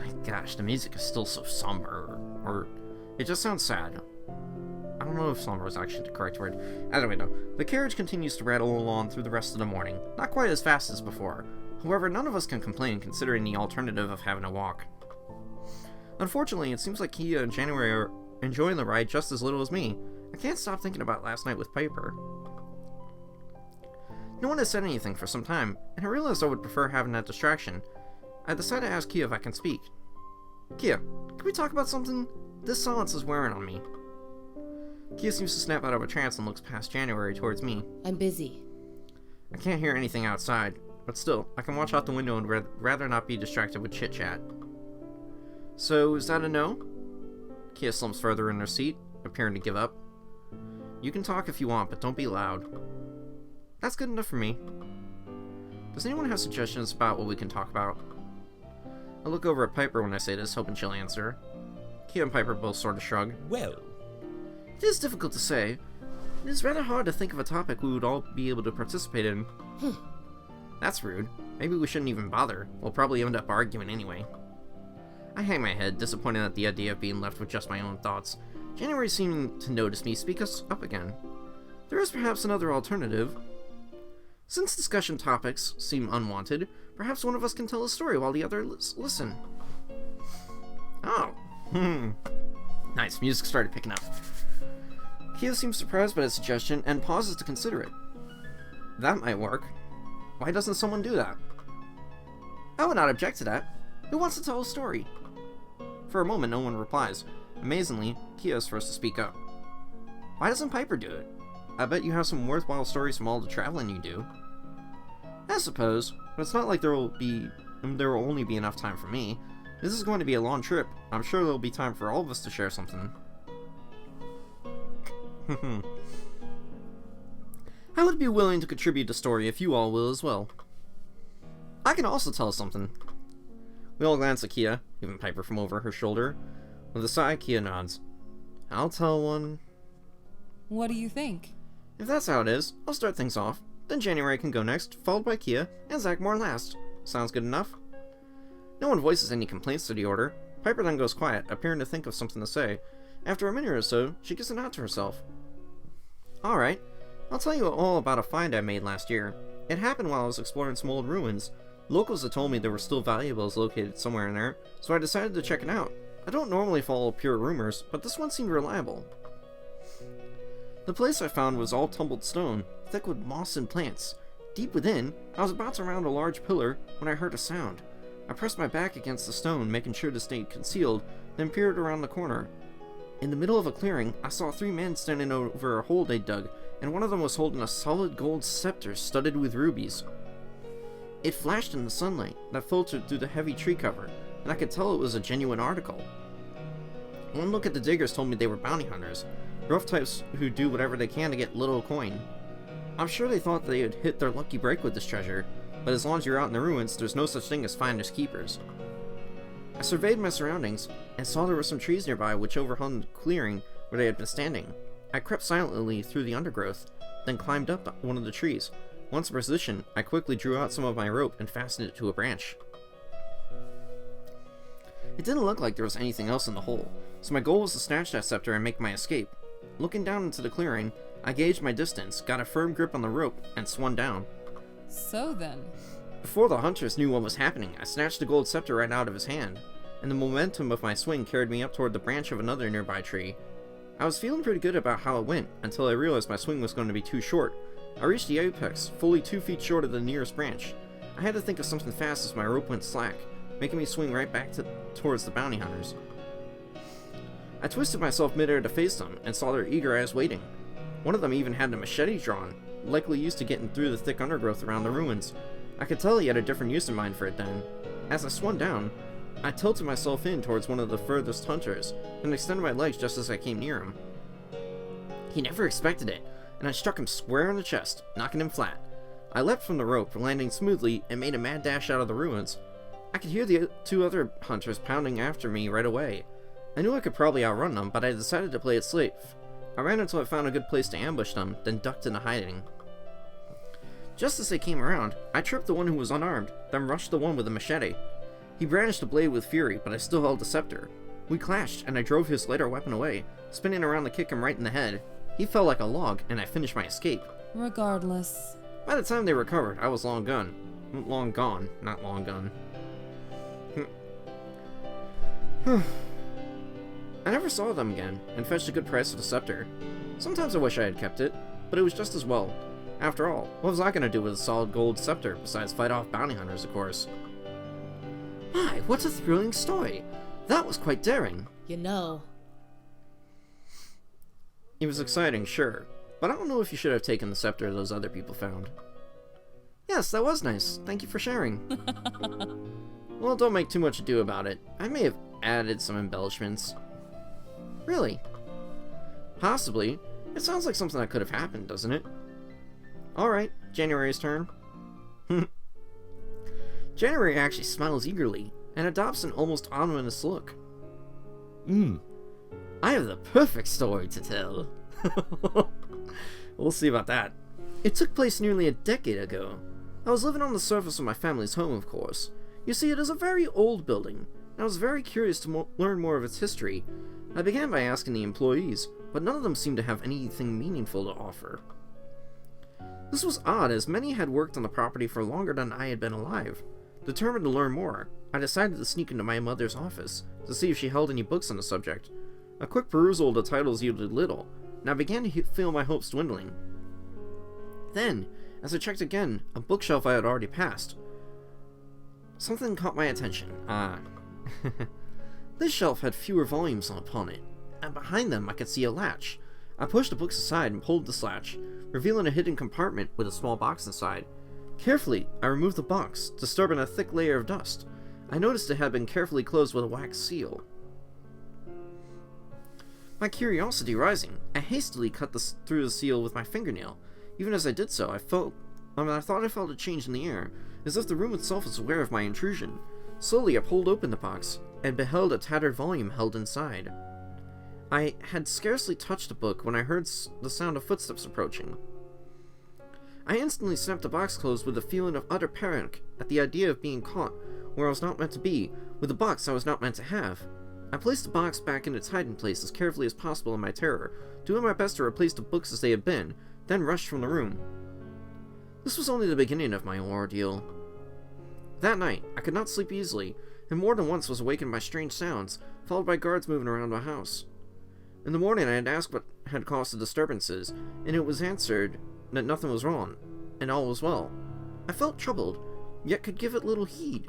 my gosh, the music is still so somber, or it just sounds sad. I don't know if somber is actually the correct word. Anyway, though, the carriage continues to rattle along through the rest of the morning, not quite as fast as before. However, none of us can complain considering the alternative of having to walk. Unfortunately, it seems like Kia and January are enjoying the ride just as little as me. I can't stop thinking about last night with Piper. No one has said anything for some time, and I realized I would prefer having that distraction. I decided to ask Kia if I can speak. Kia, can we talk about something? This silence is wearing on me. Kia seems to snap out of a trance and looks past January towards me. I'm busy. I can't hear anything outside, but still, I can watch out the window and rather not be distracted with chit-chat. So, is that a no? Kia slumps further in her seat, appearing to give up. You can talk if you want, but don't be loud. That's good enough for me. Does anyone have suggestions about what we can talk about? I look over at Piper when I say this, hoping she'll answer. Kia and Piper both sort of shrug. Well, it is difficult to say. It is rather hard to think of a topic we would all be able to participate in. That's rude. Maybe we shouldn't even bother. We'll probably end up arguing anyway. I hang my head, disappointed at the idea of being left with just my own thoughts. January seeming to notice me speak us up again. There is perhaps another alternative. Since discussion topics seem unwanted, perhaps one of us can tell a story while the other listen. Oh. Nice, music started picking up. Kia seems surprised by the suggestion and pauses to consider it. That might work. Why doesn't someone do that? I would not object to that. Who wants to tell a story? For a moment, no one replies. Amazingly, Kia is first to speak up. Why doesn't Piper do it? I bet you have some worthwhile stories from all the traveling you do. I suppose, but it's not like there will only be enough time for me. This is going to be a long trip. I'm sure there will be time for all of us to share something. I would be willing to contribute a story if you all will as well. I can also tell something. We all glance at Kia, even Piper from over her shoulder. With a sigh, Kia nods. I'll tell one. What do you think? If that's how it is, I'll start things off. Then January can go next, followed by Kia, and Zachmore last. Sounds good enough? No one voices any complaints to the order. Piper then goes quiet, appearing to think of something to say. After a minute or so, she gives a nod to herself. Alright, I'll tell you all about a find I made last year. It happened while I was exploring some old ruins. Locals had told me there were still valuables located somewhere in there, so I decided to check it out. I don't normally follow pure rumors, but this one seemed reliable. The place I found was all tumbled stone, thick with moss and plants. Deep within, I was about to round a large pillar when I heard a sound. I pressed my back against the stone, making sure to stay concealed, then peered around the corner. In the middle of a clearing, I saw 3 men standing over a hole they dug, and one of them was holding a solid gold scepter studded with rubies. It flashed in the sunlight that filtered through the heavy tree cover, and I could tell it was a genuine article. One look at the diggers told me they were bounty hunters, rough types who do whatever they can to get little coin. I'm sure they thought they had hit their lucky break with this treasure, but as long as you're out in the ruins, there's no such thing as finders keepers. I surveyed my surroundings, and saw there were some trees nearby which overhung the clearing where they had been standing. I crept silently through the undergrowth, then climbed up one of the trees. Once in position, I quickly drew out some of my rope and fastened it to a branch. It didn't look like there was anything else in the hole, so my goal was to snatch that scepter and make my escape. Looking down into the clearing, I gauged my distance, got a firm grip on the rope, and swung down. So then... Before the hunters knew what was happening, I snatched the gold scepter right out of his hand, and the momentum of my swing carried me up toward the branch of another nearby tree. I was feeling pretty good about how it went, until I realized my swing was going to be too short. I reached the apex, fully 2 feet short of the nearest branch. I had to think of something fast as my rope went slack, making me swing right back towards the bounty hunters. I twisted myself midair to face them, and saw their eager eyes waiting. One of them even had a machete drawn, likely used to getting through the thick undergrowth around the ruins. I could tell he had a different use in mind for it then. As I swung down, I tilted myself in towards one of the furthest hunters, and extended my legs just as I came near him. He never expected it, and I struck him square in the chest, knocking him flat. I leapt from the rope, landing smoothly, and made a mad dash out of the ruins. I could hear the 2 other hunters pounding after me right away. I knew I could probably outrun them, but I decided to play it safe. I ran until I found a good place to ambush them, then ducked into hiding. Just as they came around, I tripped the one who was unarmed, then rushed the one with the machete. He brandished a blade with fury, but I still held the scepter. We clashed, and I drove his lighter weapon away, spinning around to kick him right in the head. He fell like a log, and I finished my escape. Regardless. By the time they recovered, I was long gone. Long gone, not long gone. I never saw them again, and fetched a good price for the scepter. Sometimes I wish I had kept it, but it was just as well. After all, what was I going to do with a solid gold scepter, besides fight off bounty hunters, of course? My, what a thrilling story! That was quite daring. You know. It was exciting, sure, but I don't know if you should have taken the scepter those other people found. Yes, that was nice. Thank you for sharing. Well, don't make too much ado about it. I may have added some embellishments. Really? Possibly. It sounds like something that could have happened, doesn't it? Alright, January's turn. January actually smiles eagerly, and adopts an almost ominous look. I have the perfect story to tell. We'll see about that. It took place nearly a decade ago. I was living on the surface of my family's home, of course. You see, it is a very old building, and I was very curious to learn more of its history. I began by asking the employees, but none of them seemed to have anything meaningful to offer. This was odd, as many had worked on the property for longer than I had been alive. Determined to learn more, I decided to sneak into my mother's office to see if she held any books on the subject. A quick perusal of the titles yielded little, and I began to feel my hopes dwindling. Then, as I checked again, a bookshelf I had already passed. Something caught my attention. This shelf had fewer volumes upon it, and behind them I could see a latch. I pushed the books aside and pulled this latch, revealing a hidden compartment with a small box inside. Carefully, I removed the box, disturbing a thick layer of dust. I noticed it had been carefully closed with a wax seal. My curiosity rising, I hastily cut through the seal with my fingernail. Even as I did so, I thought I felt a change in the air, as if the room itself was aware of my intrusion. Slowly, I pulled open the box, and beheld a tattered volume held inside. I had scarcely touched the book when I heard the sound of footsteps approaching. I instantly snapped the box closed with a feeling of utter panic at the idea of being caught where I was not meant to be, with a box I was not meant to have. I placed the box back in its hiding place as carefully as possible in my terror, doing my best to replace the books as they had been, then rushed from the room. This was only the beginning of my ordeal. That night, I could not sleep easily, and more than once was awakened by strange sounds, followed by guards moving around my house. In the morning, I had asked what had caused the disturbances, and it was answered that nothing was wrong, and all was well. I felt troubled, yet could give it little heed.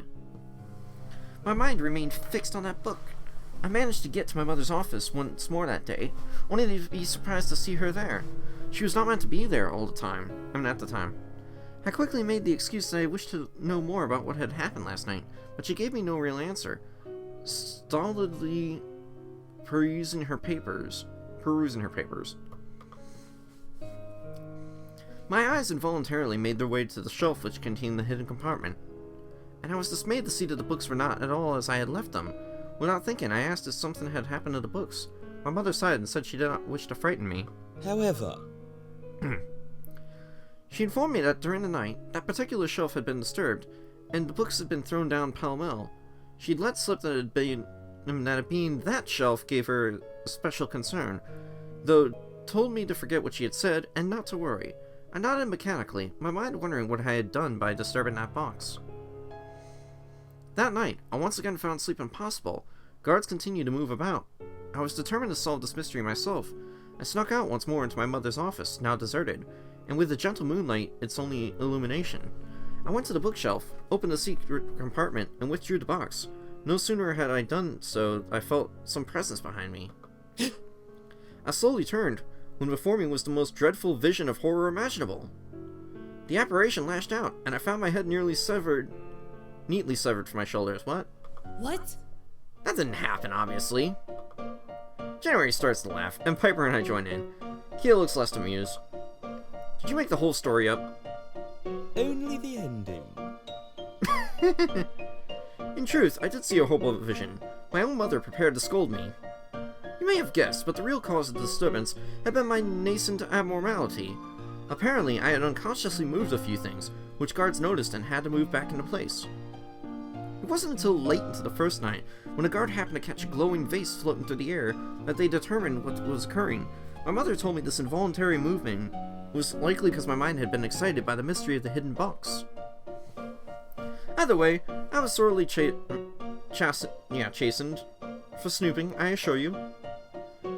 My mind remained fixed on that book. I managed to get to my mother's office once more that day, only to be surprised to see her there. She was not meant to be there all the time. At the time. I quickly made the excuse that I wished to know more about what had happened last night, but she gave me no real answer. Stolidly perusing her papers. My eyes involuntarily made their way to the shelf which contained the hidden compartment, and I was dismayed to see that the books were not at all as I had left them. Without thinking, I asked if something had happened to the books. My mother sighed and said she did not wish to frighten me. However, she informed me that during the night, that particular shelf had been disturbed, and the books had been thrown down pell-mell. She'd let slip that it being that shelf gave her special concern, though told me to forget what she had said and not to worry. I nodded mechanically, my mind wondering what I had done by disturbing that box. That night, I once again found sleep impossible. Guards continued to move about. I was determined to solve this mystery myself. I snuck out once more into my mother's office, now deserted, and with the gentle moonlight its only illumination. I went to the bookshelf, opened the secret compartment, and withdrew the box. No sooner had I done so, I felt some presence behind me. I slowly turned, when before me was the most dreadful vision of horror imaginable. The apparition lashed out, and I found my head neatly severed from my shoulders. What? What? That didn't happen, obviously. January starts to laugh, and Piper and I join in. Kia looks less amused. Did you make the whole story up? only the ending. In truth, I did see a horrible vision. My own mother prepared to scold me. You may have guessed, but the real cause of the disturbance had been my nascent abnormality. Apparently, I had unconsciously moved a few things, which guards noticed and had to move back into place. It It wasn't until late into the first night, when a guard happened to catch a glowing vase floating through the air, that they determined what was occurring. My mother told me this involuntary movement was likely because my mind had been excited by the mystery of the hidden box. Either way, I was sorely chastened for snooping, I assure you.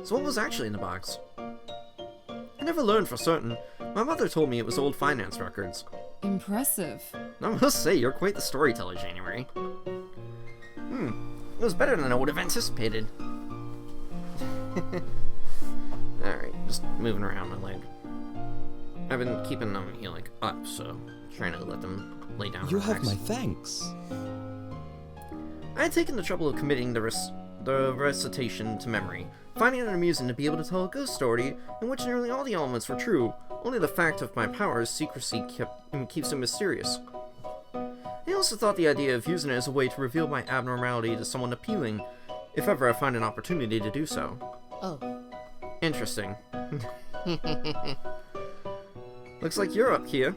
So what was actually in the box? I never learned for certain. My mother told me it was old finance records. Impressive. I must say, you're quite the storyteller, January. It was better than I would have anticipated. Alright, just moving around my leg. I've been keeping them, up, so trying to let them lay down. You relax. have my thanks. I had taken the trouble of committing the recitation to memory, finding it amusing to be able to tell a ghost story in which nearly all the elements were true, only the fact of my powers' secrecy keeps it mysterious. I also thought the idea of using it as a way to reveal my abnormality to someone appealing, if ever I find an opportunity to do so. Oh. Interesting. Looks like you're up here.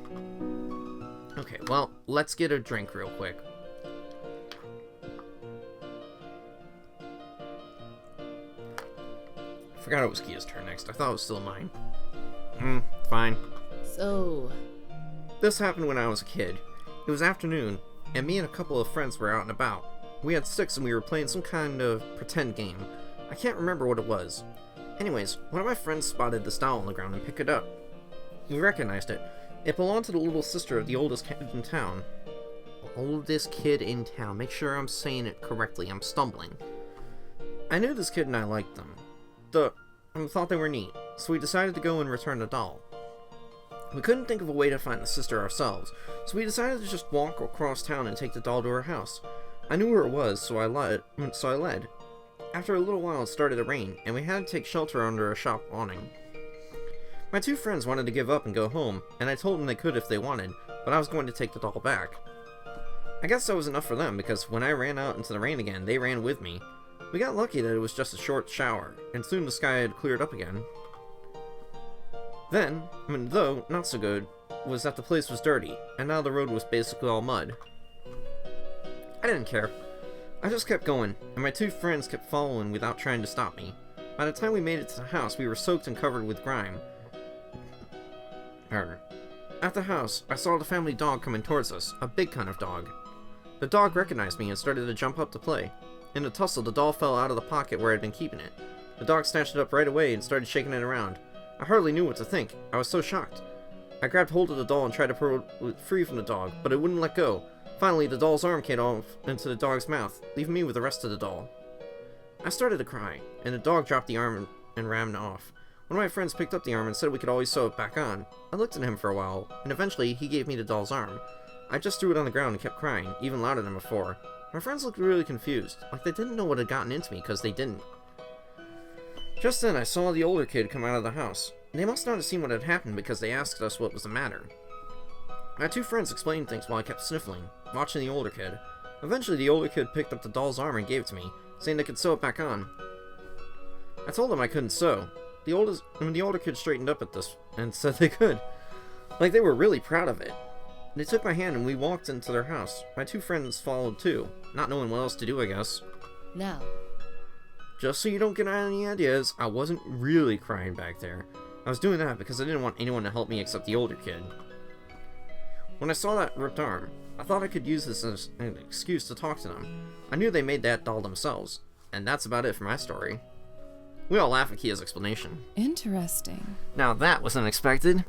Okay, well, let's get a drink real quick. Forgot it was Kia's turn next. I thought it was still mine. Fine. So... This happened when I was a kid. It was afternoon, and me and a couple of friends were out and about. We had sticks and we were playing some kind of pretend game. I can't remember what it was. Anyways, one of my friends spotted this doll on the ground and picked it up. We recognized it. It belonged to the little sister of the oldest kid in town. Oldest kid in town. Make sure I'm saying it correctly. I'm stumbling. I knew this kid and I liked them. Thought they were neat, so we decided to go and return the doll. We couldn't think of a way to find the sister ourselves, so we decided to just walk across town and take the doll to her house. I knew where it was, so I led. After a little while it started to rain, and we had to take shelter under a shop awning. My two friends wanted to give up and go home, and I told them they could if they wanted, but I was going to take the doll back. I guess that was enough for them, because when I ran out into the rain again, they ran with me. We got lucky that it was just a short shower, and soon the sky had cleared up again. Then, though not so good, was that the place was dirty, and now the road was basically all mud. I didn't care. I just kept going, and my two friends kept following without trying to stop me. By the time we made it to the house, we were soaked and covered with grime. At the house, I saw the family dog coming towards us, a big kind of dog. The dog recognized me and started to jump up to play. In a tussle, the doll fell out of the pocket where I'd been keeping it. The dog snatched it up right away and started shaking it around. I hardly knew what to think. I was so shocked. I grabbed hold of the doll and tried to pull it free from the dog, but it wouldn't let go. Finally, the doll's arm came off into the dog's mouth, leaving me with the rest of the doll. I started to cry, and the dog dropped the arm and ran off. One of my friends picked up the arm and said we could always sew it back on. I looked at him for a while, and eventually he gave me the doll's arm. I just threw it on the ground and kept crying, even louder than before. My friends looked really confused, like they didn't know what had gotten into me because they didn't. Just then I saw the older kid come out of the house. They must not have seen what had happened because they asked us what was the matter. My two friends explained things while I kept sniffling, watching the older kid. Eventually the older kid picked up the doll's arm and gave it to me, saying they could sew it back on. I told them I couldn't sew. The older kid straightened up at this and said they could. Like they were really proud of it. They took my hand and we walked into their house. My two friends followed too, not knowing what else to do, I guess. Now. Just so you don't get any ideas, I wasn't really crying back there. I was doing that because I didn't want anyone to help me except the older kid. When I saw that ripped arm, I thought I could use this as an excuse to talk to them. I knew they made that doll themselves, and that's about it for my story. We all laugh at Kia's explanation. Interesting. Now that was unexpected.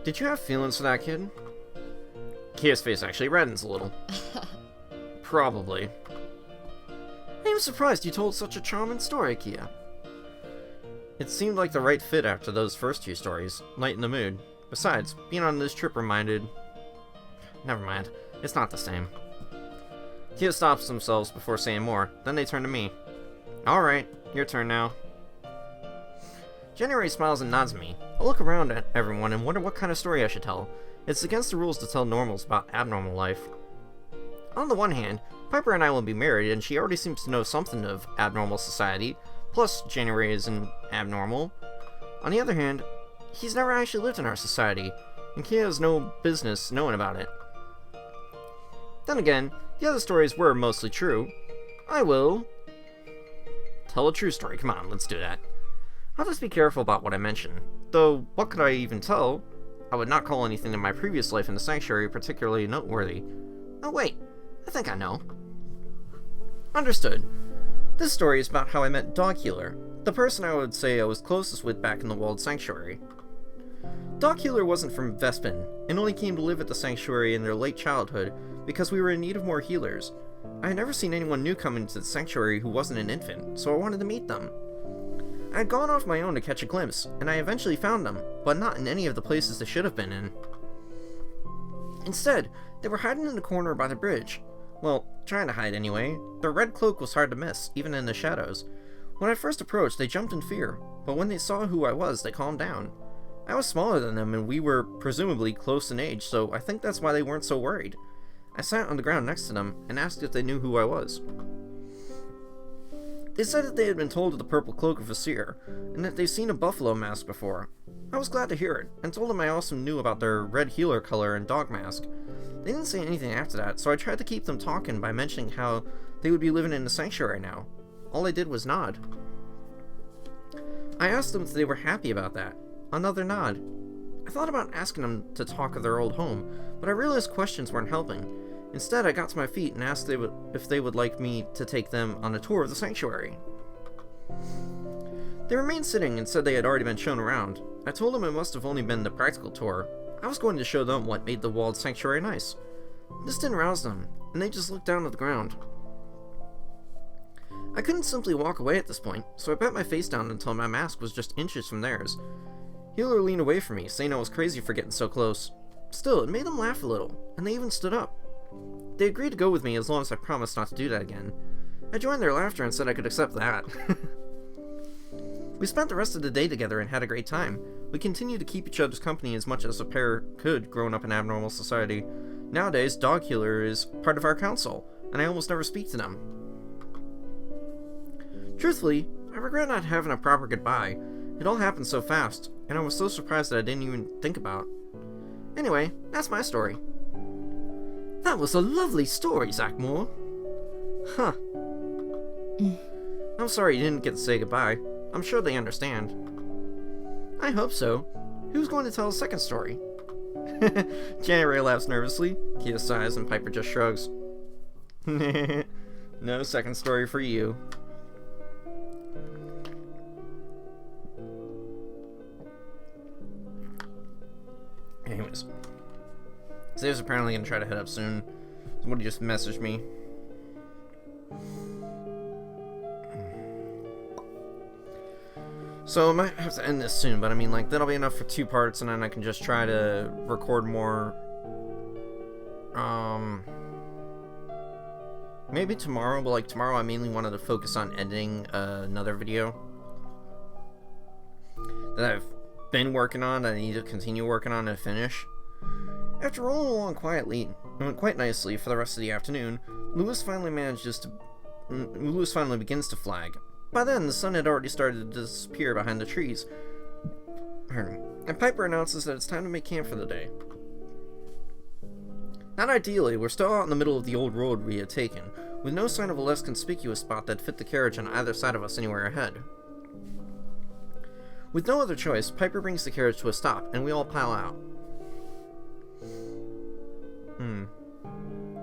Did you have feelings for that kid? Kia's face actually reddens a little. Probably. I am surprised you told such a charming story, Kia. It seemed like the right fit after those first two stories. Lighten the mood. Besides, being on this trip reminded... Never mind. It's not the same. Kia stops themselves before saying more. Then they turn to me. Alright, your turn now. January smiles and nods at me. I look around at everyone and wonder what kind of story I should tell. It's against the rules to tell normals about abnormal life. On the one hand, Piper and I will be married and she already seems to know something of abnormal society, plus January isn't abnormal. On the other hand, he's never actually lived in our society, and Kia has no business knowing about it. Then again, the other stories were mostly true. I will tell a true story. Come on, let's do that. I'll just be careful about what I mention. Though, what could I even tell? I would not call anything in my previous life in the sanctuary particularly noteworthy. Oh wait, I think I know. Understood. This story is about how I met Dog Healer, the person I would say I was closest with back in the walled sanctuary. Dog Healer wasn't from Vespin, and only came to live at the sanctuary in their late childhood because we were in need of more healers. I had never seen anyone new come into the sanctuary who wasn't an infant, so I wanted to meet them. I had gone off my own to catch a glimpse, and I eventually found them, but not in any of the places they should have been in. Instead, they were hiding in the corner by the bridge. Well, trying to hide anyway. Their red cloak was hard to miss, even in the shadows. When I first approached, they jumped in fear, but when they saw who I was, they calmed down. I was smaller than them, and we were presumably close in age, so I think that's why they weren't so worried. I sat on the ground next to them, and asked if they knew who I was. They said that they had been told of the purple cloak of a seer, and that they'd seen a buffalo mask before. I was glad to hear it, and told them I also knew about their red healer color and dog mask. They didn't say anything after that, so I tried to keep them talking by mentioning how they would be living in the sanctuary now. All they did was nod. I asked them if they were happy about that. Another nod. I thought about asking them to talk of their old home, but I realized questions weren't helping. Instead, I got to my feet and asked if they would like me to take them on a tour of the sanctuary. They remained sitting and said they had already been shown around. I told them it must have only been the practical tour. I was going to show them what made the walled sanctuary nice. This didn't rouse them, and they just looked down at the ground. I couldn't simply walk away at this point, so I bent my face down until my mask was just inches from theirs. Healer leaned away from me, saying I was crazy for getting so close. Still, it made them laugh a little, and they even stood up. They agreed to go with me as long as I promised not to do that again. I joined their laughter and said I could accept that. We spent the rest of the day together and had a great time. We continued to keep each other's company as much as a pair could growing up in abnormal society. Nowadays, Dog Healer is part of our council, and I almost never speak to them. Truthfully, I regret not having a proper goodbye. It all happened so fast, and I was so surprised that I didn't even think about. Anyway, that's my story. That was a lovely story, Zachmore. Huh. I'm sorry you didn't get to say goodbye. I'm sure they understand. I hope so. Who's going to tell a second story? January laughs nervously, Kia sighs, and Piper just shrugs. No second story for you. Anyways. Zave's apparently gonna try to head up soon. Somebody just messaged me. So I might have to end this soon, but I mean, like, that'll be enough for 2 parts, and then I can just try to record more. Maybe tomorrow, but like tomorrow I mainly wanted to focus on editing another video that I've been working on, that I need to continue working on and finish. After rolling along quietly, and went quite nicely for the rest of the afternoon, Lewis finally begins to flag. By then, the sun had already started to disappear behind the trees. And Piper announces that it's time to make camp for the day. Not ideally, we're still out in the middle of the old road we had taken, with no sign of a less conspicuous spot that fit the carriage on either side of us anywhere ahead. With no other choice, Piper brings the carriage to a stop, and we all pile out.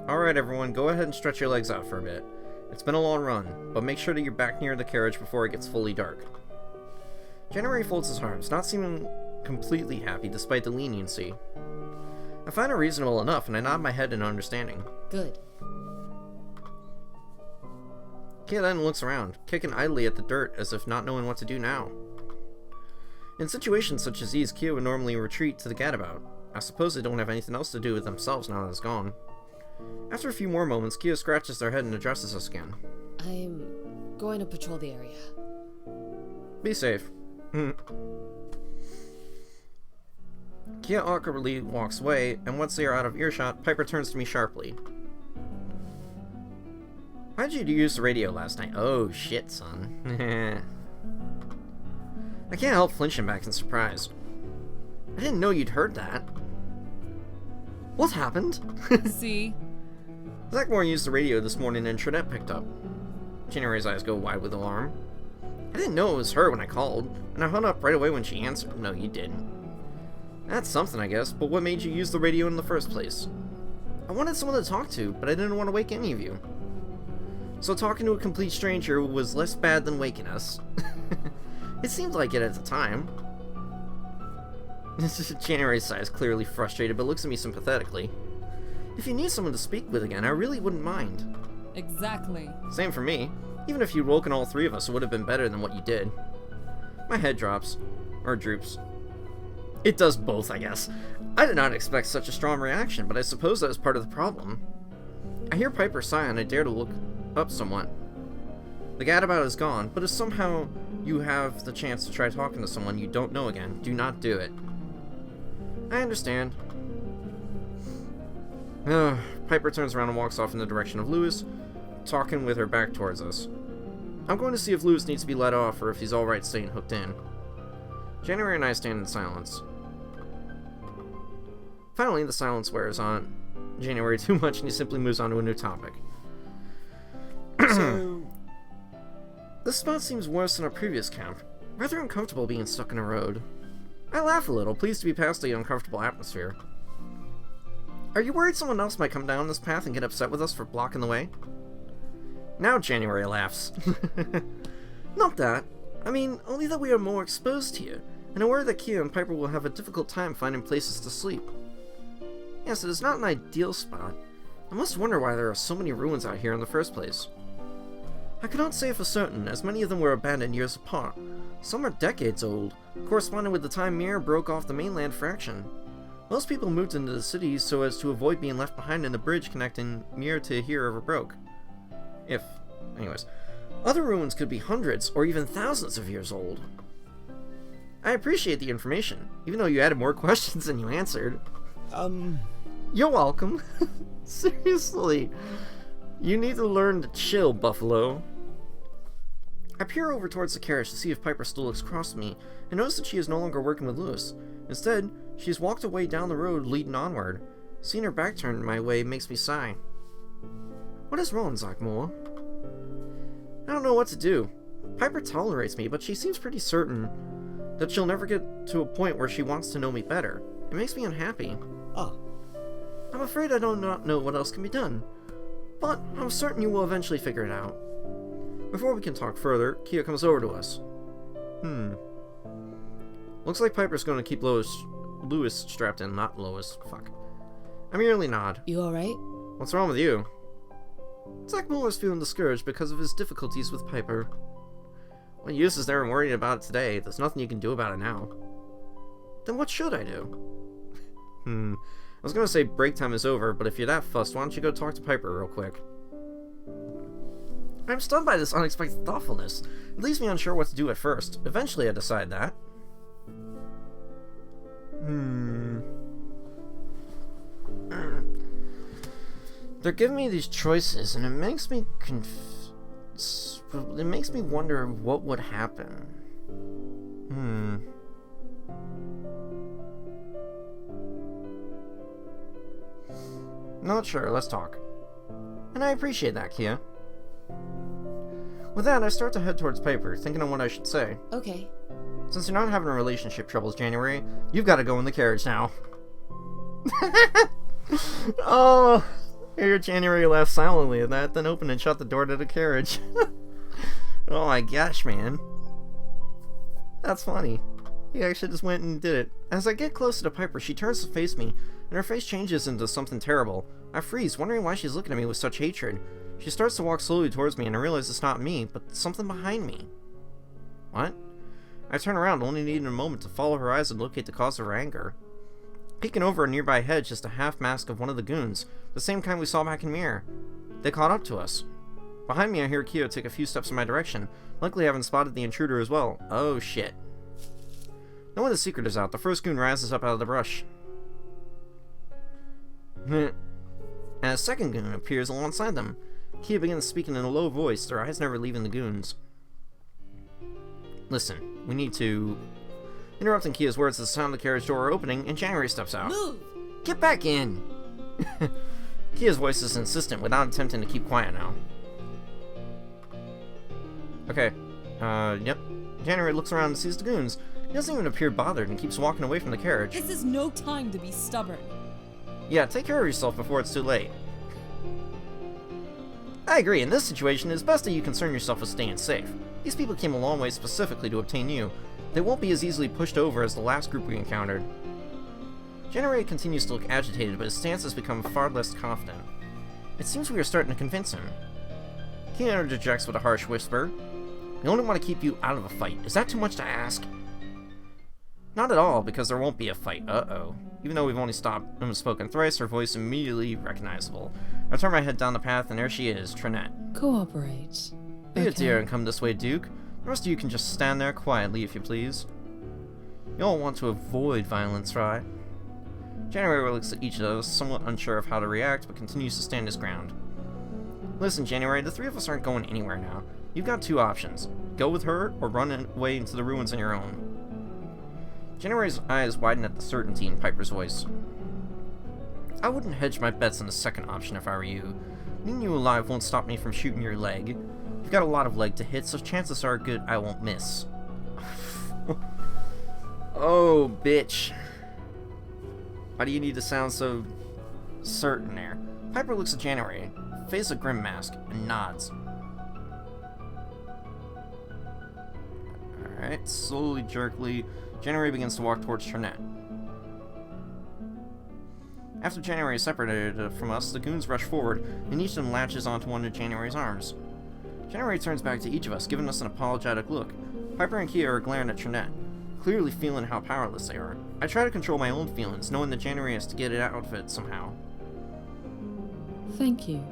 Alright everyone, go ahead and stretch your legs out for a bit. It's been a long run, but make sure that you're back near the carriage before it gets fully dark. January folds his arms, not seeming completely happy despite the leniency. I find it reasonable enough, and I nod my head in understanding. Good. Kia then looks around, kicking idly at the dirt as if not knowing what to do now. In situations such as these, Kia would normally retreat to the gadabout. I suppose they don't have anything else to do with themselves now that it's gone. After a few more moments, Kia scratches their head and addresses us again. I'm going to patrol the area. Be safe. Kia awkwardly walks away, and once they are out of earshot, Piper turns to me sharply. Why did you use the radio last night? Oh shit, son. I can't help flinching back in surprise. I didn't know you'd heard that. What happened? See? Zachmore used the radio this morning and Trinette picked up. January's eyes go wide with alarm. I didn't know it was her when I called, and I hung up right away when she answered. No, you didn't. That's something, I guess, but what made you use the radio in the first place? I wanted someone to talk to, but I didn't want to wake any of you. So talking to a complete stranger was less bad than waking us. It seemed like it at the time. January's side is clearly frustrated, but looks at me sympathetically. If you need someone to speak with again, I really wouldn't mind. Exactly. Same for me. Even if you'd woken all three of us, it would have been better than what you did. My head drops. Or droops. It does both, I guess. I did not expect such a strong reaction, but I suppose that was part of the problem. I hear Piper sigh and I dare to look up somewhat. The gadabout is gone, but if somehow you have the chance to try talking to someone you don't know again, do not do it. I understand. Piper turns around and walks off in the direction of Lewis, talking with her back towards us. I'm going to see if Lewis needs to be let off or if he's alright staying hooked in. January and I stand in silence. Finally, the silence wears on January too much and he simply moves on to a new topic. So, This spot seems worse than our previous camp. Rather uncomfortable being stuck in a road. I laugh a little, pleased to be past the uncomfortable atmosphere. Are you worried someone else might come down this path and get upset with us for blocking the way? Now January laughs. Not that. I mean, only that we are more exposed here, and I worry that Kia and Piper will have a difficult time finding places to sleep. Yes, it is not an ideal spot. I must wonder why there are so many ruins out here in the first place. I cannot say for certain, as many of them were abandoned years apart. Some are decades old, corresponding with the time Mir broke off the mainland fraction. Most people moved into the cities so as to avoid being left behind in the bridge connecting Mir to here ever broke. Anyways. Other ruins could be hundreds or even thousands of years old. I appreciate the information, even though you added more questions than you answered. You're welcome. Seriously. You need to learn to chill, Buffalo. I peer over towards the carriage to see if Piper still looks across at me, and notice that she is no longer working with Lewis. Instead, she has walked away down the road leading onward. Seeing her back turned my way makes me sigh. What is wrong, Zachmore? I don't know what to do. Piper tolerates me, but she seems pretty certain that she'll never get to a point where she wants to know me better. It makes me unhappy. I'm afraid I do not know what else can be done, but I'm certain you will eventually figure it out. Before we can talk further, Kia comes over to us. Looks like Piper's going to keep Lewis strapped in, not Lois. Fuck. I merely nod. You alright? What's wrong with you? Zachmore is feeling discouraged because of his difficulties with Piper. What use is there in worrying about it today? There's nothing you can do about it now. Then what should I do? I was gonna say break time is over, but if you're that fussed, why don't you go talk to Piper real quick? I'm stunned by this unexpected thoughtfulness. It leaves me unsure what to do at first. Eventually I decide that. They're giving me these choices, and it makes me wonder what would happen. Not sure, let's talk. And I appreciate that, Kia. With that, I start to head towards Piper, thinking on what I should say. Okay. Since you're not having relationship troubles, January, you've got to go in the carriage now. Oh, hear January laugh silently at that, then open and shut the door to the carriage. Oh my gosh, man. That's funny. He actually just went and did it. As I get closer to Piper, she turns to face me, and her face changes into something terrible. I freeze, wondering why she's looking at me with such hatred. She starts to walk slowly towards me, and I realize it's not me, but something behind me. What? I turn around, only needing a moment to follow her eyes and locate the cause of her anger. Peeking over a nearby hedge is the half-mask of one of the goons, the same kind we saw back in Mir. They caught up to us. Behind me, I hear Kyo take a few steps in my direction, likely having spotted the intruder as well. Oh shit. Knowing the secret is out, the first goon rises up out of the brush. And a second goon appears alongside them. Kia begins speaking in a low voice, their eyes never leaving the goons. Listen, we need to... Interrupting Kia's words as the sound of the carriage door opening, and January steps out. Move! Get back in! Kia's voice is insistent without attempting to keep quiet now. Okay. Yep. January looks around and sees the goons. He doesn't even appear bothered and keeps walking away from the carriage. This is no time to be stubborn. Yeah, take care of yourself before it's too late. I agree, in this situation, it's best that you concern yourself with staying safe. These people came a long way specifically to obtain you. They won't be as easily pushed over as the last group we encountered. January continues to look agitated, but his stance has become far less confident. It seems we are starting to convince him. Kia interjects with a harsh whisper. We only want to keep you out of a fight. Is that too much to ask? Not at all, because there won't be a fight. Uh-oh. Even though we've only stopped and spoken thrice, her voice immediately recognizable. I turn my head down the path, and there she is, Trinette. Cooperate. Be a dear and come this way, Duke. The rest of you can just stand there quietly, if you please. You all want to avoid violence, right? January looks at each of us, somewhat unsure of how to react, but continues to stand his ground. Listen, January, the three of us aren't going anywhere now. You've got two options. Go with her, or run away into the ruins on your own. January's eyes widen at the certainty in Piper's voice. I wouldn't hedge my bets on the second option if I were you. Leaving you alive won't stop me from shooting your leg. You've got a lot of leg to hit, so chances are good I won't miss. Oh, bitch. Why do you need to sound so certain there? Piper looks at January, face a grim mask, and nods. Alright, slowly, jerkily, January begins to walk towards Trinette. After January is separated from us, the goons rush forward, and each of them latches onto one of January's arms. January turns back to each of us, giving us an apologetic look. Piper and Kia are glaring at Trinette, clearly feeling how powerless they are. I try to control my own feelings, knowing that January has to get it out of it somehow. Thank you.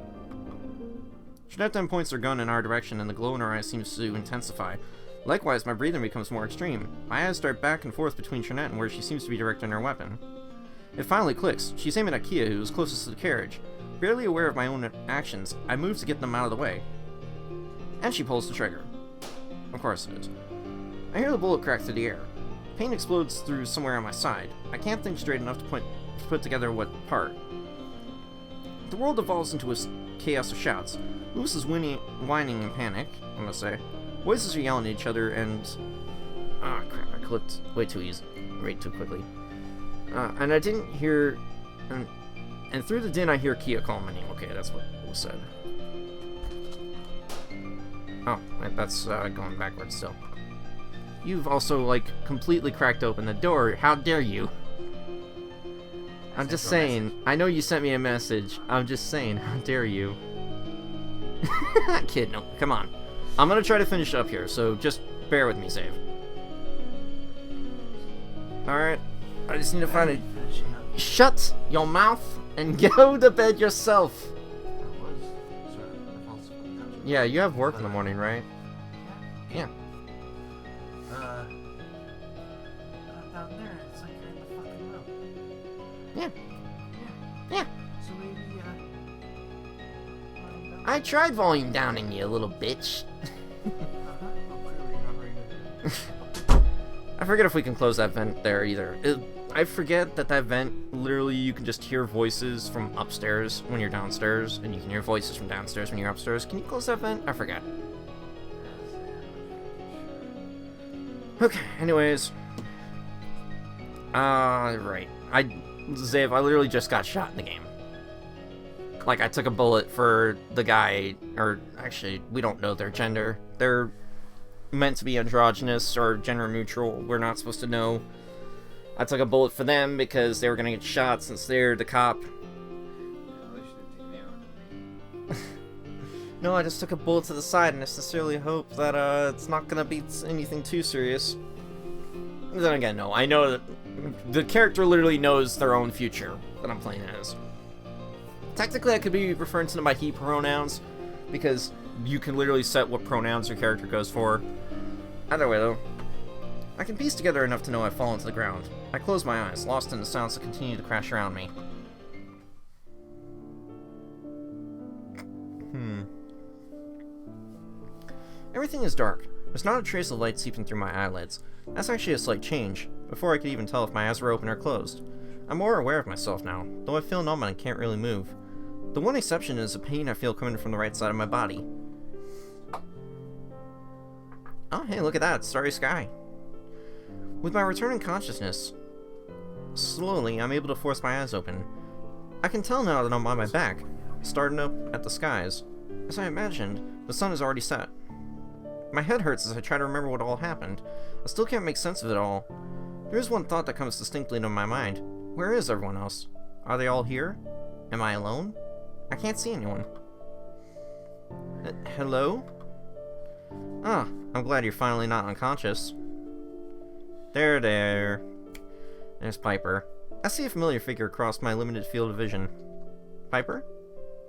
Trinette then points her gun in our direction, and the glow in her eyes seems to intensify. Likewise, my breathing becomes more extreme. My eyes dart back and forth between Trinette and where she seems to be directing her weapon. It finally clicks. She's aiming at Kia, who is closest to the carriage. Barely aware of my own actions, I move to get them out of the way. And she pulls the trigger. Of course it is. I hear the bullet crack through the air. Pain explodes through somewhere on my side. I can't think straight enough to put together what part. The world devolves into a chaos of shouts. Lewis is whining in panic, I must say. Voices are yelling at each other, and... Ah, crap, I clicked way too quickly. And I didn't hear... And through the din, I hear Kia call my name. Okay, that's what was said. Oh, that's going backwards still. You've also, like, completely cracked open the door. How dare you? I'm just saying. I know you sent me a message. I'm just saying. How dare you? Kid, no. Come on. I'm gonna try to finish up here, so just bear with me, Save. Alright. I just need to find a... Shut your mouth and go to bed yourself. Yeah, you have work in the morning, right? Yeah. Down there, it's like you're in the fucking room. Yeah. Yeah. Yeah. So maybe, I tried volume downing you, little bitch. I forget if we can close that vent there either. I forget that vent, literally, you can just hear voices from upstairs when you're downstairs, and you can hear voices from downstairs when you're upstairs. Can you close that vent? I forget. Okay, anyways. Right. Zave, I literally just got shot in the game. Like, I took a bullet for the guy, or actually, we don't know their gender. They're meant to be androgynous or gender neutral. We're not supposed to know. I took a bullet for them because they were gonna get shot since they're the cop. No, I just took a bullet to the side and I sincerely hope that it's not gonna be anything too serious. Then again, no, I know that the character literally knows their own future that I'm playing as. Technically, I could be referring to them by he pronouns, because you can literally set what pronouns your character goes for. Either way, though, I can piece together enough to know I've fallen to the ground. I close my eyes, lost in the sounds that continue to crash around me. Everything is dark. There's not a trace of light seeping through my eyelids. That's actually a slight change, before I could even tell if my eyes were open or closed. I'm more aware of myself now, though I feel numb and I can't really move. The one exception is a pain I feel coming from the right side of my body. Oh, hey, look at that, starry sky. With my returning consciousness, slowly, I'm able to force my eyes open. I can tell now that I'm on my back, starting up at the skies. As I imagined, the sun is already set. My head hurts as I try to remember what all happened. I still can't make sense of it all. There is one thought that comes distinctly into my mind. Where is everyone else? Are they all here? Am I alone? I can't see anyone. Hello? Ah, I'm glad you're finally not unconscious. There. There's Piper. I see a familiar figure across my limited field of vision. Piper?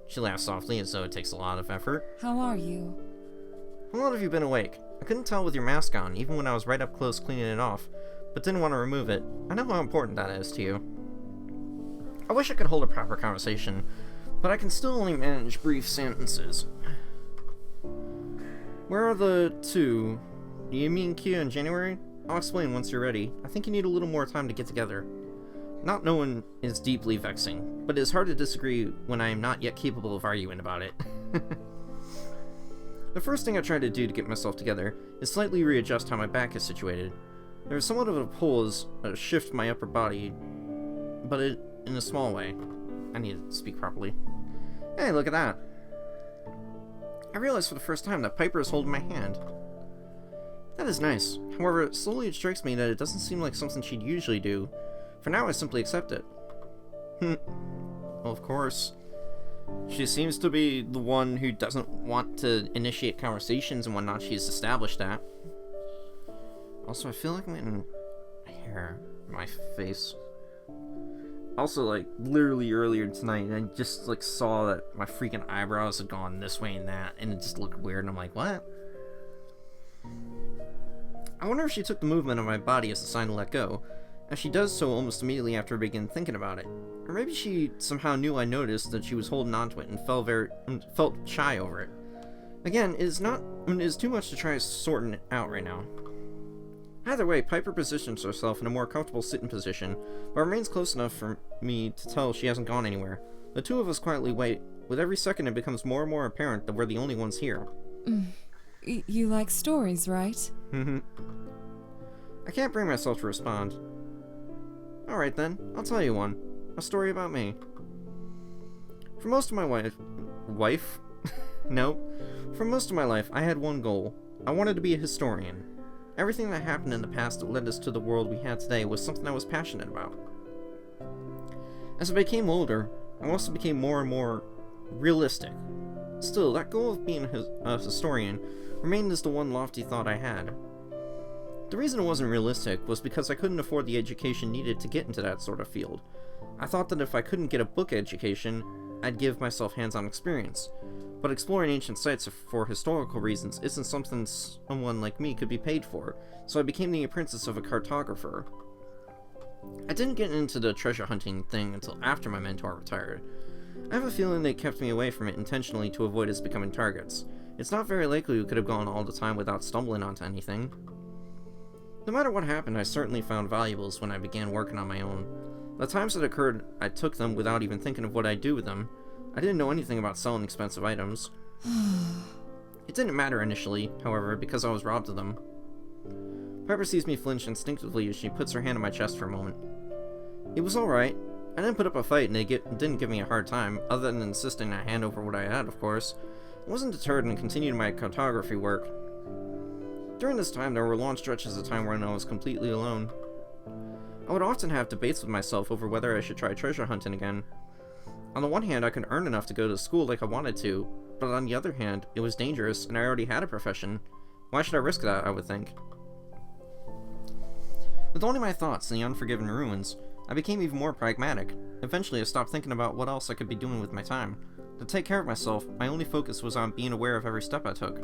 She laughs softly as though it takes a lot of effort. How are you? How long have you been awake? I couldn't tell with your mask on, even when I was right up close cleaning it off, but didn't want to remove it. I know how important that is to you. I wish I could hold a proper conversation, but I can still only manage brief sentences. Where are the two? You mean Kia in January? I'll explain once you're ready. I think you need a little more time to get together. Not knowing is deeply vexing, but it is hard to disagree when I am not yet capable of arguing about it. The first thing I try to do to get myself together is slightly readjust how my back is situated. There is somewhat of a pull as I shift my upper body, but in a small way. I need to speak properly. Hey, look at that. I realize for the first time that Piper is holding my hand. That is nice. However, slowly it strikes me that it doesn't seem like something she'd usually do. For now, I simply accept it. Well, of course. She seems to be the one who doesn't want to initiate conversations and whatnot. She's established that. Also, I feel like I'm getting hair in my face. Also, like, literally earlier tonight, I just, like, saw that my freaking eyebrows had gone this way and that, and it just looked weird, and I'm like, what? I wonder if she took the movement of my body as a sign to let go, as she does so almost immediately after I begin thinking about it. Or maybe she somehow knew I noticed that she was holding onto it and felt shy over it. Again, it is too much to try sorting it out right now. Either way, Piper positions herself in a more comfortable sitting position, but remains close enough for me to tell she hasn't gone anywhere. The two of us quietly wait. With every second it becomes more and more apparent that we're the only ones here. You like stories, right? I can't bring myself to respond. Alright then, I'll tell you one. A story about me. For most of my life... No. For most of my life, I had one goal. I wanted to be a historian. Everything that happened in the past that led us to the world we had today was something I was passionate about. As I became older, I also became more and more realistic. Still, that goal of being a historian remained as the one lofty thought I had. The reason it wasn't realistic was because I couldn't afford the education needed to get into that sort of field. I thought that if I couldn't get a book education, I'd give myself hands-on experience. But exploring ancient sites for historical reasons isn't something someone like me could be paid for, so I became the apprentice of a cartographer. I didn't get into the treasure hunting thing until after my mentor retired. I have a feeling they kept me away from it intentionally to avoid us becoming targets. It's not very likely we could have gone all the time without stumbling onto anything. No matter what happened, I certainly found valuables when I began working on my own. The times that occurred, I took them without even thinking of what I'd do with them. I didn't know anything about selling expensive items. It didn't matter initially, however, because I was robbed of them. Piper sees me flinch instinctively as she puts her hand on my chest for a moment. It was alright. I didn't put up a fight and they didn't give me a hard time, other than insisting I hand over what I had, of course. I wasn't deterred and continued my cartography work. During this time, there were long stretches of time when I was completely alone. I would often have debates with myself over whether I should try treasure hunting again. On the one hand, I could earn enough to go to school like I wanted to, but on the other hand, it was dangerous and I already had a profession. Why should I risk that, I would think? With only my thoughts and the unforgiven ruins, I became even more pragmatic. Eventually, I stopped thinking about what else I could be doing with my time. To take care of myself, my only focus was on being aware of every step I took.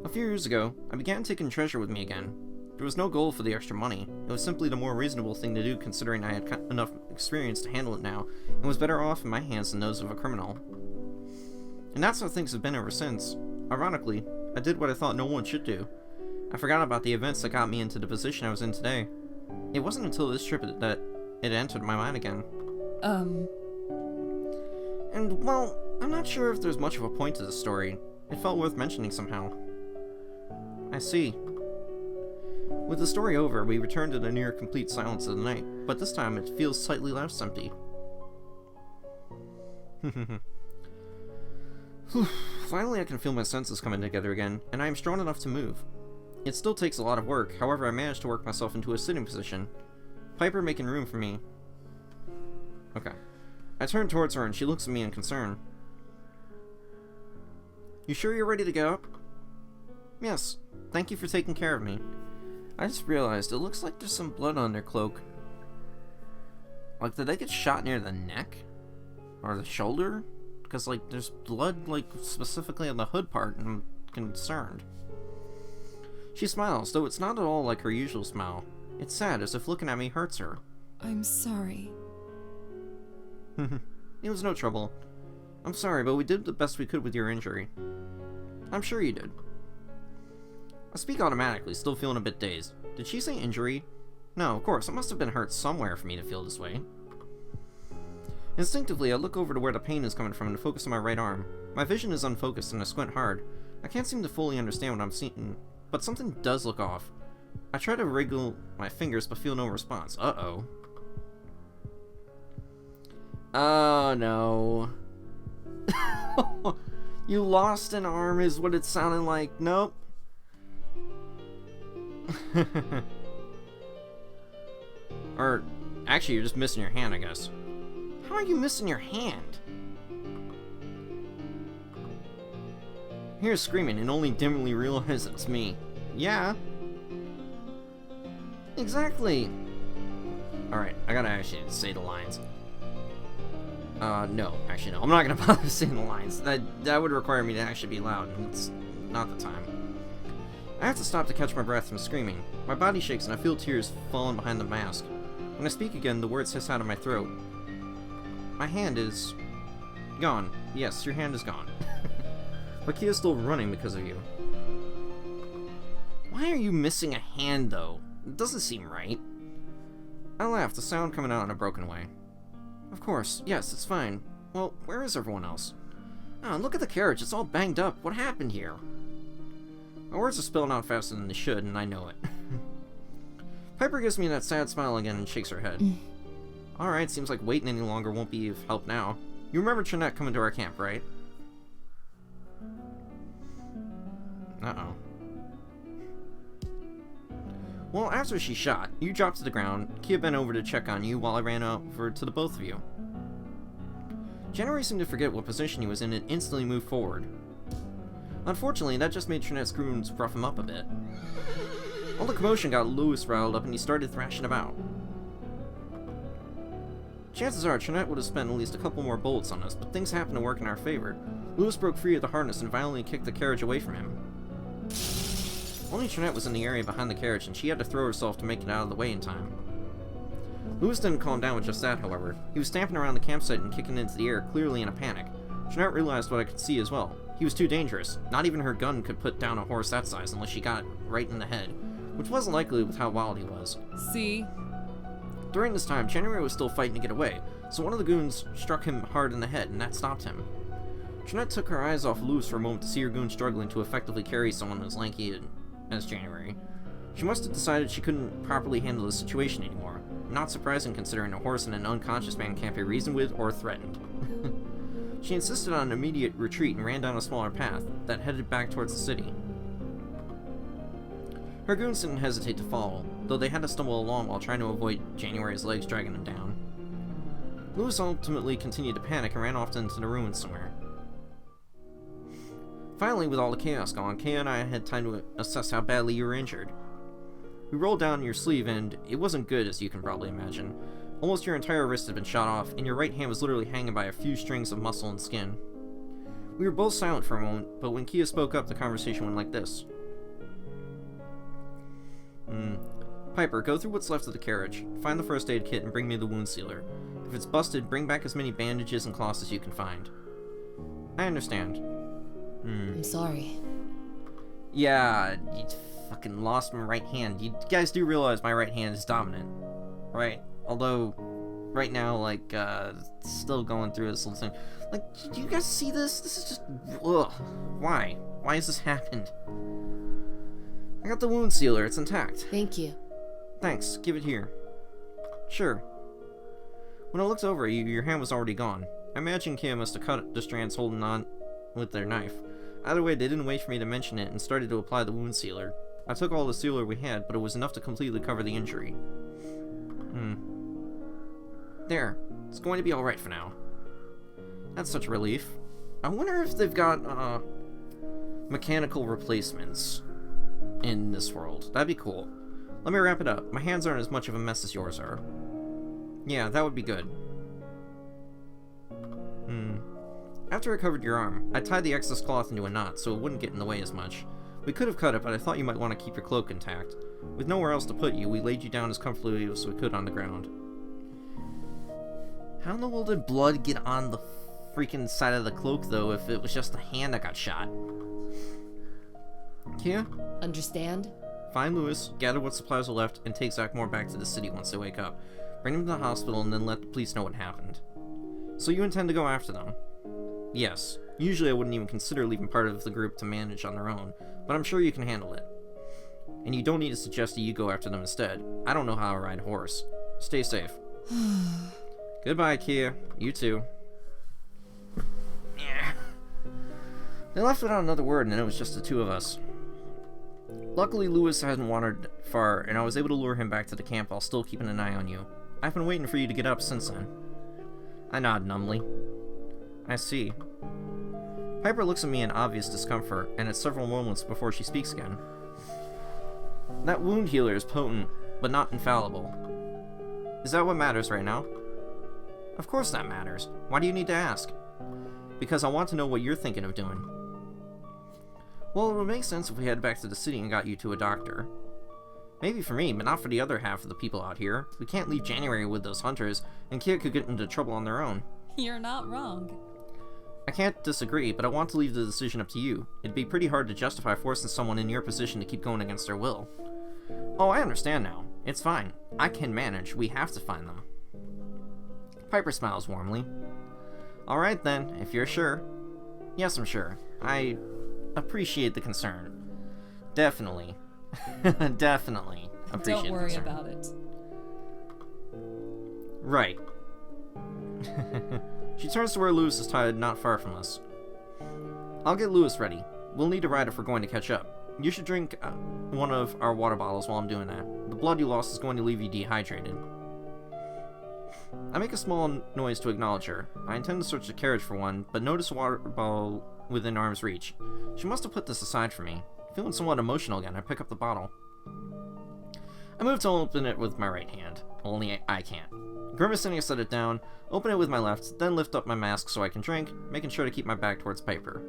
A few years ago, I began taking treasure with me again. There was no goal for the extra money. It was simply the more reasonable thing to do considering I had enough experience to handle it now, and was better off in my hands than those of a criminal. And that's how things have been ever since. Ironically, I did what I thought no one should do. I forgot about the events that got me into the position I was in today. It wasn't until this trip that it entered my mind again. And, well, I'm not sure if there's much of a point to this story. It felt worth mentioning somehow. I see. With the story over, we return to the near complete silence of the night, but this time it feels slightly less empty. Finally, I can feel my senses coming together again, and I am strong enough to move. It still takes a lot of work, however I managed to work myself into a sitting position. Piper making room for me. Okay. I turn towards her and she looks at me in concern. You sure you're ready to go? Yes. Thank you for taking care of me. I just realized it looks like there's some blood on their cloak. Like, did they get shot near the neck? Or the shoulder? Because, like, there's blood, like, specifically on the hood part, and I'm concerned. She smiles, though it's not at all like her usual smile. It's sad, as if looking at me hurts her. I'm sorry. It was no trouble. I'm sorry, but we did the best we could with your injury. I'm sure you did. I speak automatically, still feeling a bit dazed. Did she say injury? No, of course, it must have been hurt somewhere for me to feel this way. Instinctively, I look over to where the pain is coming from and focus on my right arm. My vision is unfocused and I squint hard. I can't seem to fully understand what I'm seeing, but something does look off. I try to wriggle my fingers but feel no response. Uh-oh. Oh, no. You lost an arm is what it sounded like. Nope. Or, actually, you're just missing your hand, I guess. How are you missing your hand? Here's screaming and only dimly realize it's me. Yeah. Exactly. Alright, I gotta actually say the lines. No, actually no. I'm not gonna bother saying the lines. That would require me to actually be loud, and it's not the time. I have to stop to catch my breath from screaming. My body shakes and I feel tears falling behind the mask. When I speak again, the words hiss out of my throat. My hand is... gone. Yes, your hand is gone. But Kia's still running because of you. Why are you missing a hand, though? It doesn't seem right. I laughed, the sound coming out in a broken way. Of course, yes, it's fine. Well, where is everyone else? Oh, look at the carriage, it's all banged up. What happened here? My words are spilling out faster than they should, and I know it. Piper gives me that sad smile again and shakes her head. Alright, seems like waiting any longer won't be of help now. You remember Trinette coming to our camp, right? Uh-oh. Well, after she shot, you dropped to the ground, Kia bent over to check on you while I ran over to the both of you. January seemed to forget what position he was in and instantly moved forward. Unfortunately, that just made Trinette's goons rough him up a bit. All the commotion got Louis riled up and he started thrashing about. Chances are Trinette would have spent at least a couple more bullets on us, but things happened to work in our favor. Louis broke free of the harness and violently kicked the carriage away from him. Only Trinette was in the area behind the carriage, and she had to throw herself to make it out of the way in time. Louis didn't calm down with just that, however. He was stamping around the campsite and kicking into the air, clearly in a panic. Trinette realized what I could see as well. He was too dangerous. Not even her gun could put down a horse that size unless she got it right in the head, which wasn't likely with how wild he was. See? During this time, January was still fighting to get away, so one of the goons struck him hard in the head, and that stopped him. Trinette took her eyes off Louis for a moment to see her goon struggling to effectively carry someone as lanky as January. She must have decided she couldn't properly handle the situation anymore. Not surprising considering a horse and an unconscious man can't be reasoned with or threatened. She insisted on an immediate retreat and ran down a smaller path that headed back towards the city. Her goons didn't hesitate to follow, though they had to stumble along while trying to avoid January's legs dragging them down. Louis ultimately continued to panic and ran off into the ruins somewhere. Finally, with all the chaos gone, Kaya and I had time to assess how badly you were injured. We rolled down your sleeve and it wasn't good, as you can probably imagine. Almost your entire wrist had been shot off, and your right hand was literally hanging by a few strings of muscle and skin. We were both silent for a moment, but when Kia spoke up, the conversation went like this. Piper, go through what's left of the carriage. Find the first aid kit and bring me the wound sealer. If it's busted, bring back as many bandages and cloths as you can find. I understand. I'm sorry. Yeah, you fucking lost my right hand. You guys do realize my right hand is dominant, right? Although, right now, like, still going through this little thing. Like, do you guys see this? This is just, ugh. Why? Why has this happened? I got the wound sealer, it's intact. Thank you. Thanks, give it here. Sure. When I looked over at you, your hand was already gone. I imagine Kia must have cut the strands holding on with their knife. Either way, they didn't wait for me to mention it and started to apply the wound sealer. I took all the sealer we had, but it was enough to completely cover the injury. There. It's going to be alright for now. That's such a relief. I wonder if they've got, mechanical replacements in this world. That'd be cool. Let me wrap it up. My hands aren't as much of a mess as yours are. Yeah, that would be good. After I covered your arm, I tied the excess cloth into a knot so it wouldn't get in the way as much. We could have cut it, but I thought you might want to keep your cloak intact. With nowhere else to put you, we laid you down as comfortably as we could on the ground. How in the world did blood get on the freaking side of the cloak, though, if it was just the hand that got shot? Kia? Understand? Find Lewis, gather what supplies are left, and take Zachmore back to the city once they wake up. Bring him to the hospital and then let the police know what happened. So you intend to go after them? Yes. Usually I wouldn't even consider leaving part of the group to manage on their own, but I'm sure you can handle it. And you don't need to suggest that you go after them instead. I don't know how to ride a horse. Stay safe. Goodbye, Kia. You too. Yeah. They left without another word, and it was just the two of us. Luckily, Lewis hadn't wandered far, and I was able to lure him back to the camp while still keeping an eye on you. I've been waiting for you to get up since then. I nod numbly. I see. Piper looks at me in obvious discomfort, and it's several moments before she speaks again. That wound healer is potent, but not infallible. Is that what matters right now? Of course that matters. Why do you need to ask? Because I want to know what you're thinking of doing. Well, it would make sense if we headed back to the city and got you to a doctor. Maybe for me, but not for the other half of the people out here. We can't leave January with those hunters, and Kia could get into trouble on their own. You're not wrong. I can't disagree, but I want to leave the decision up to you. It'd be pretty hard to justify forcing someone in your position to keep going against their will. Oh, I understand now. It's fine. I can manage. We have to find them. Piper smiles warmly. Alright then, if you're sure. Yes, I'm sure. I appreciate the concern. Definitely. Definitely appreciate Don't worry the concern. about it. Right. She turns to where Lewis is tied not far from us. I'll get Lewis ready. We'll need a ride if we're going to catch up. You should drink one of our water bottles while I'm doing that. The blood you lost is going to leave you dehydrated. I make a small noise to acknowledge her. I intend to search the carriage for one, but notice a water bottle within arm's reach. She must have put this aside for me. Feeling somewhat emotional again, I pick up the bottle. I move to open it with my right hand. Only I can't. Grimacing, I set it down, open it with my left, then lift up my mask so I can drink, making sure to keep my back towards Piper.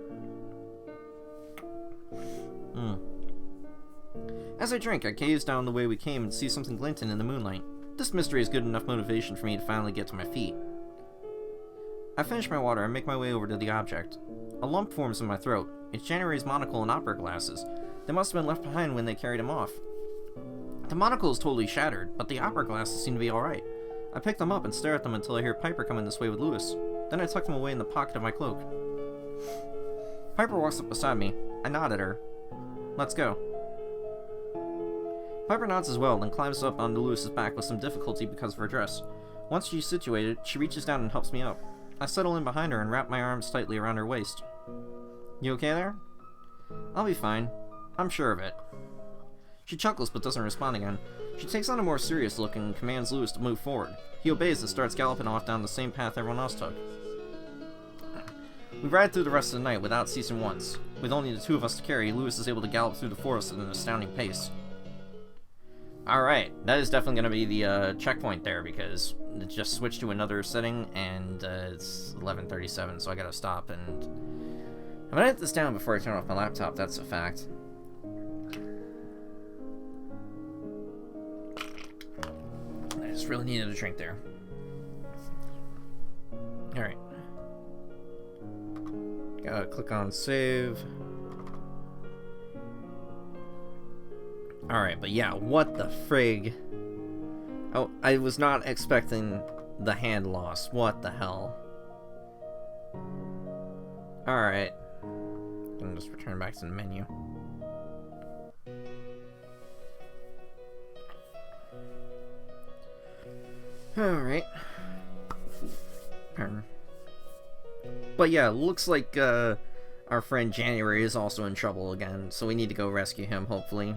As I drink, I gaze down the way we came and see something glinting in the moonlight. This mystery is good enough motivation for me to finally get to my feet. I finish my water and make my way over to the object. A lump forms in my throat. It's January's monocle and opera glasses. They must have been left behind when they carried him off. The monocle is totally shattered, but the opera glasses seem to be alright. I pick them up and stare at them until I hear Piper coming this way with Lewis. Then I tuck them away in the pocket of my cloak. Piper walks up beside me. I nod at her. Let's go. Piper nods as well, then climbs up onto Lewis's back with some difficulty because of her dress. Once she's situated, she reaches down and helps me up. I settle in behind her and wrap my arms tightly around her waist. You okay there? I'll be fine. I'm sure of it. She chuckles but doesn't respond again. She takes on a more serious look and commands Lewis to move forward. He obeys and starts galloping off down the same path everyone else took. We ride through the rest of the night without ceasing once. With only the two of us to carry, Lewis is able to gallop through the forest at an astounding pace. Alright, that is definitely going to be the checkpoint there because it just switched to another setting and it's 11:37, so I gotta stop and... I'm gonna hit this down before I turn off my laptop, that's a fact. I just really needed a drink there. Alright. Gotta click on save. Alright, but yeah, what the frig? Oh, I was not expecting the hand loss. What the hell? Alright. I'm just return back to the menu. Alright. But yeah, looks like our friend January is also in trouble again, so we need to go rescue him, hopefully.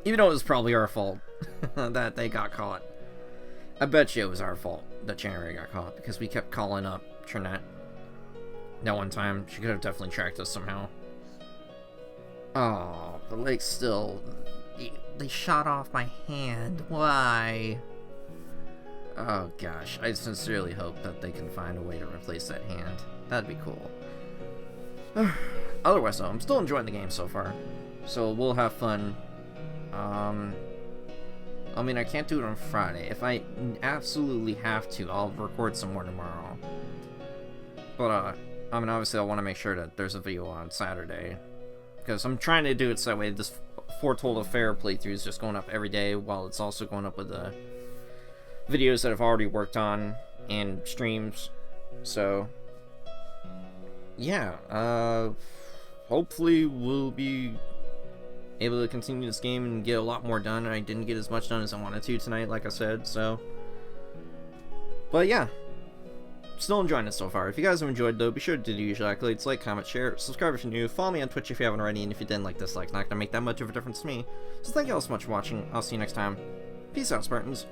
Even though it was probably our fault that they got caught. I bet you it was our fault that January got caught, because we kept calling up Trinette. That one time, she could have definitely tracked us somehow. Oh, the lake's still... They shot off my hand. Why? Oh gosh, I sincerely hope that they can find a way to replace that hand. That'd be cool. Otherwise though, I'm still enjoying the game so far. So we'll have fun. I mean, I can't do it on Friday. If I absolutely have to, I'll record some more tomorrow. But, I mean, obviously I want to make sure that there's a video on Saturday. Because I'm trying to do it so that way this Foretold Affair playthrough is just going up every day, while it's also going up with the videos that I've already worked on and streams. So yeah, hopefully we'll be able to continue this game and get a lot more done. I didn't get as much done as I wanted to tonight, like I said, so. But yeah, still enjoying it so far. If you guys have enjoyed though, be sure to do the usual accolades, like, comment, share, subscribe if you're new, follow me on Twitch if you haven't already, and if you didn't like this, like, it's not gonna make that much of a difference to me. So thank you all so much for watching. I'll see you next time. Peace out, Spartans.